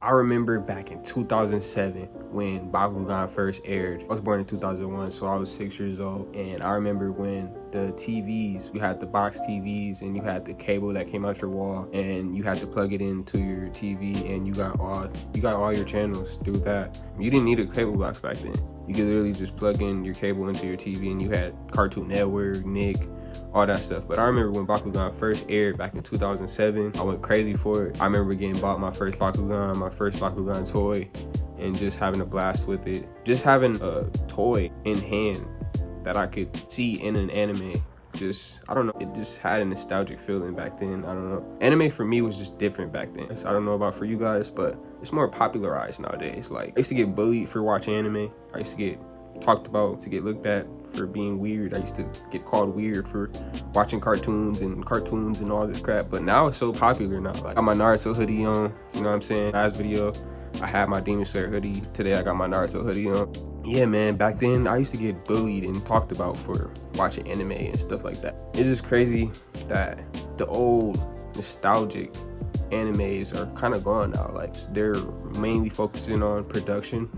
I remember back in 2007 when Bakugan first aired. I was born in 2001, so I was 6 years old. And I remember when the TVs, you had the box TVs and you had the cable that came out your wall and you had to plug it into your TV and you got all your channels through that. You didn't need a cable box back then. You could literally just plug in your cable into your TV and you had Cartoon Network, Nick, all that stuff. But I remember when Bakugan first aired back in 2007, I went crazy for it. I remember getting bought my first Bakugan toy, and just having a blast with it. Just having a toy in hand that I could see in an anime. I don't know, it just had a nostalgic feeling back then. I don't know. Anime for me was just different back then. I don't know about for you guys, but it's more popularized nowadays. Like, I used to get bullied for watching anime. I used to get talked about, to get looked at for being weird. I used to get called weird for watching cartoons and all this crap. But now it's so popular now. Like, I got my Naruto hoodie on, you know what I'm saying? Last video, I had my Demon Slayer hoodie. Today I got my Naruto hoodie on. Yeah, man, back then I used to get bullied and talked about for watching anime and stuff like that. It's just crazy that the old nostalgic animes are kind of gone now. Like, they're mainly focusing on production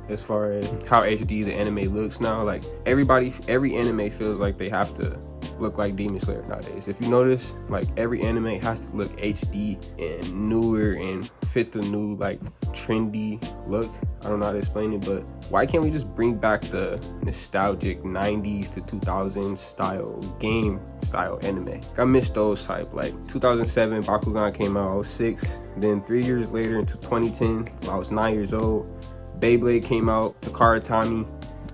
as far as how HD the anime looks now. Like, every anime feels like they have to look like Demon Slayer nowadays. If you notice, like, every anime has to look HD and newer and fit the new, like, trendy look. I don't know how to explain it, but why can't we just bring back the nostalgic 90s to 2000s game style anime? I miss those type. Like, 2007 Bakugan came out, I was 6. Then 3 years later, into 2010, I was 9 years old, Beyblade came out. Takara Tommy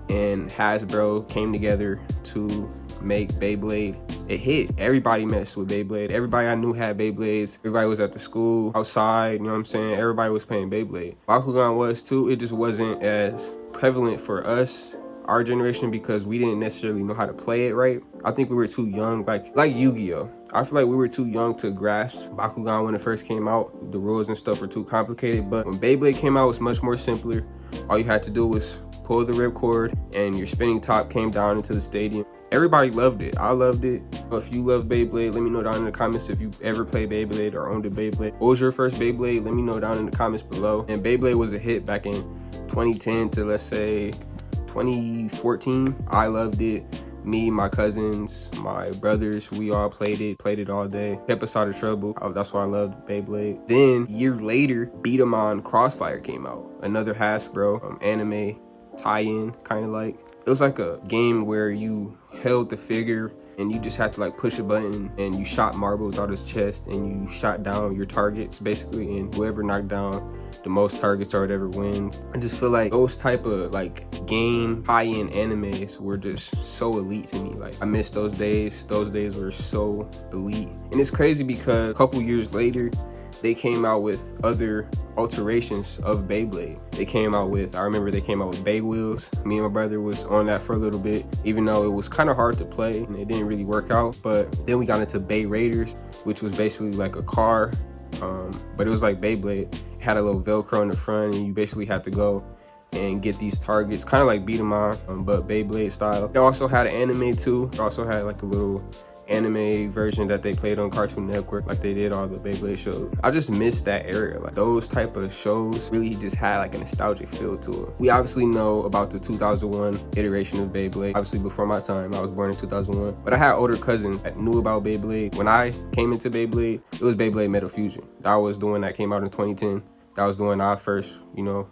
and Hasbro came together to make Beyblade. It hit. Everybody messed with Beyblade. Everybody I knew had Beyblades. Everybody was at the school, outside, you know what I'm saying? Everybody was playing Beyblade. Bakugan was too. It just wasn't as prevalent for us, our generation, because we didn't necessarily know how to play it right. I think we were too young, like Yu-Gi-Oh! I feel like we were too young to grasp Bakugan when it first came out. The rules and stuff were too complicated, but when Beyblade came out, it was much more simpler. All you had to do was pull the ripcord and your spinning top came down into the stadium. Everybody loved it. I loved it. If you love Beyblade, let me know down in the comments if you ever played Beyblade or owned a Beyblade. What was your first Beyblade? Let me know down in the comments below. And Beyblade was a hit back in 2010 to, let's say, 2014. I loved it. Me, my cousins, my brothers, we all played it all day. Kept us out of trouble. That's why I loved Beyblade. Then, a year later, Digimon Crossfire came out. Another Hasbro anime tie-in, kind of like. It was like a game where you held the figure and you just had to, like, push a button and you shot marbles out of his chest and you shot down your targets, basically, and whoever knocked down the most targets or whatever wins. I just feel like those type of, like, game high-end animes were just so elite to me. Like, I miss those days. Those days were so elite. And it's crazy because a couple years later, they came out with other alterations of Beyblade. I remember they came out with Bay Wheels. Me and my brother was on that for a little bit, even though it was kind of hard to play and it didn't really work out. But then we got into Bay Raiders, which was basically like a car, but it was like Beyblade. It had a little Velcro in the front and you basically had to go and get these targets, kind of like beat 'em on, but Beyblade style. It also had an anime too. It also had like a little anime version that they played on Cartoon Network, like they did all the Beyblade shows. I just miss that era. Like, those type of shows really just had like a nostalgic feel to it. We obviously know about the 2001 iteration of Beyblade. Obviously before my time, I was born in 2001, but I had older cousins that knew about Beyblade. When I came into Beyblade, it was Beyblade Metal Fusion. That was the one that came out in 2010. That was the one I first,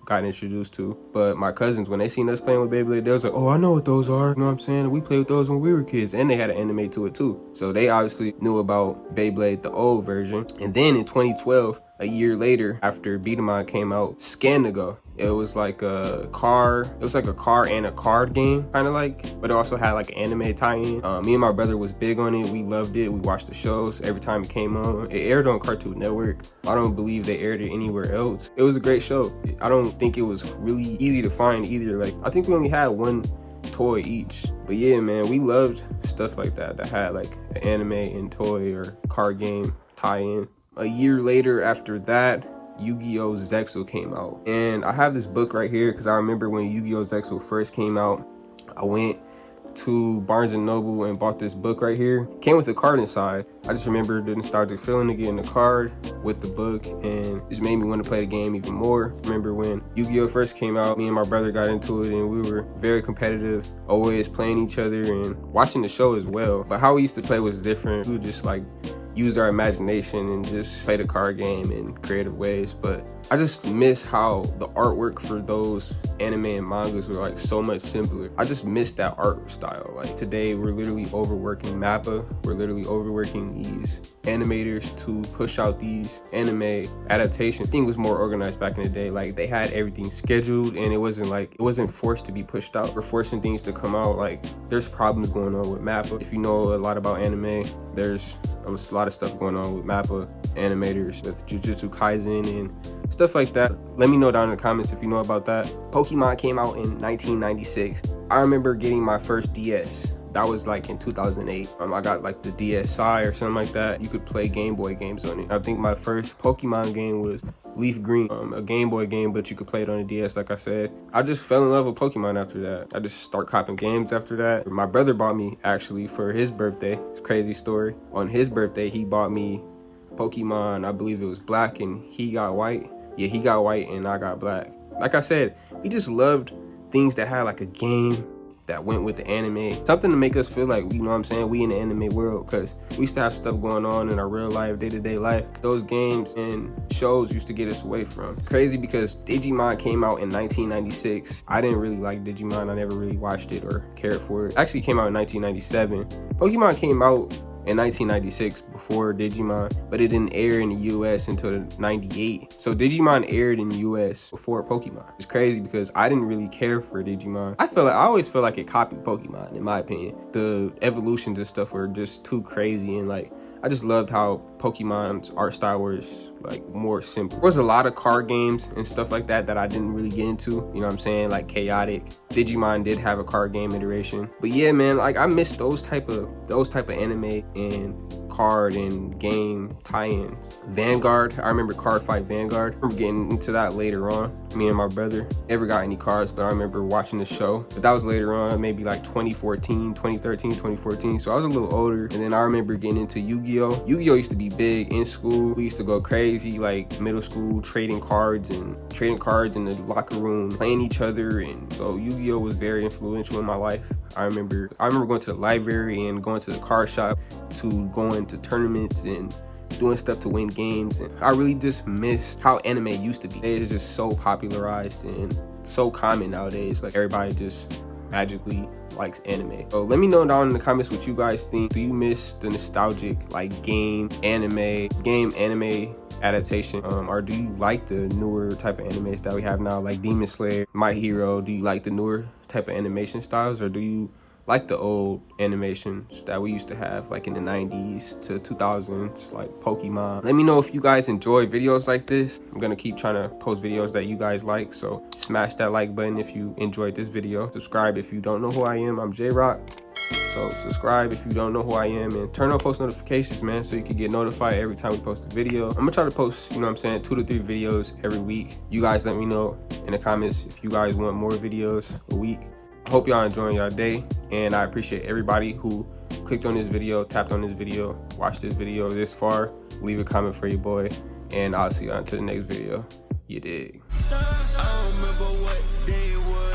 got introduced to. But my cousins, when they seen us playing with Beyblade, they was like, oh, I know what those are. You know what I'm saying? We played with those when we were kids. And they had an anime to it too. So they obviously knew about Beyblade, the old version. And then in 2012, a year later, after Beat 'em On came out, Scan-to-Go. It was like a car. It was like a car and a card game, kind of like. But it also had like an anime tie-in. Me and my brother was big on it. We loved it. We watched the shows every time it came on. It aired on Cartoon Network. I don't believe they aired it anywhere else. It was a great show. I don't think it was really easy to find either. Like, I think we only had one toy each. But yeah, man, we loved stuff like that had like an anime and toy or card game tie-in. A year later after that, Yu-Gi-Oh! Zexal came out. And I have this book right here because I remember when Yu-Gi-Oh! Zexal first came out, I went to Barnes and Noble and bought this book right here. Came with a card inside. I just remember the nostalgic feeling of getting the card with the book, and it just made me want to play the game even more. Remember when Yu-Gi-Oh first came out, me and my brother got into it and we were very competitive, always playing each other and watching the show as well. But how we used to play was different. We would just like use our imagination and just play the card game in creative ways. But I just miss how the artwork for those anime and mangas were like so much simpler. I just miss that art style. Like today, we're literally overworking MAPPA. We're literally overworking these animators to push out these anime adaptations. I think it was more organized back in the day. Like they had everything scheduled and it wasn't forced to be pushed out. We're forcing things to come out. Like there's problems going on with MAPPA. If you know a lot about anime, there's a lot of stuff going on with MAPPA animators, with Jujutsu Kaisen and stuff like that. Let me know down in the comments if you know about that. Pokemon came out in 1996. I remember getting my first DS. That was like in 2008. I got like the DSi or something like that. You could play Game Boy games on it. I think my first Pokemon game was Leaf Green, a Game Boy game, but you could play it on a DS, like I said. I just fell in love with Pokemon after that. I just start copping games after that. My brother bought me, actually, for his birthday. It's a crazy story. On his birthday, he bought me Pokemon, I believe it was black, and he got white. Yeah, he got white and I got black. Like I said, we just loved things that had like a game that went with the anime. Something to make us feel like, you know what I'm saying, we in the anime world, because we used to have stuff going on in our real life, day-to-day life. Those games and shows used to get us away from. It's crazy because Digimon came out in 1996. I didn't really like Digimon. I never really watched it or cared for it. It actually came out in 1997. Pokemon came out in 1996 before Digimon, but it didn't air in the US until 98. So Digimon aired in the US before Pokemon. It's crazy because I didn't really care for Digimon. I always feel like it copied Pokemon, in my opinion. The evolutions and stuff were just too crazy, and like I just loved how Pokemon's art style was like more simple. There was a lot of card games and stuff like that that I didn't really get into, you know what I'm saying, like Chaotic. Digimon did have a card game iteration. But yeah, man, like I miss those type of anime and card and game tie-ins. Vanguard, I remember Card Fight Vanguard. I remember getting into that later on. Me and my brother never got any cards, but I remember watching the show. But that was later on, maybe like 2013, 2014. So I was a little older. And then I remember getting into Yu-Gi-Oh. Yu-Gi-Oh used to be big in school. We used to go crazy, like middle school, trading cards in the locker room, playing each other. And so Yu-Gi-Oh was very influential in my life. I remember going to the library and going to the card shop, to going to tournaments and doing stuff to win games. And I really just miss how anime used to be. It is just so popularized and so common nowadays. Like everybody just magically likes anime. So let me know down in the comments what you guys think. Do you miss the nostalgic like game anime adaptation, or do you like the newer type of animes that we have now, like Demon Slayer, My Hero? Do you like the newer type of animation styles, or do you like the old animations that we used to have like in the 90s to 2000s, like Pokemon? Let me know if you guys enjoy videos like this. I'm gonna keep trying to post videos that you guys like, so smash that like button if you enjoyed this video. Subscribe if you don't know who I am. I'm J-Rock. So subscribe if you don't know who I am, and turn on post notifications, man, so you can get notified every time we post a video. I'm gonna try to post, you know what I'm saying, 2 to 3 videos every week. You guys let me know in the comments if you guys want more videos a week. I hope y'all enjoying y'all day, and I appreciate everybody who clicked on this video, tapped on this video, watched this video this far. Leave a comment for your boy, and I'll see you on to the next video. You dig? I don't remember what day it was.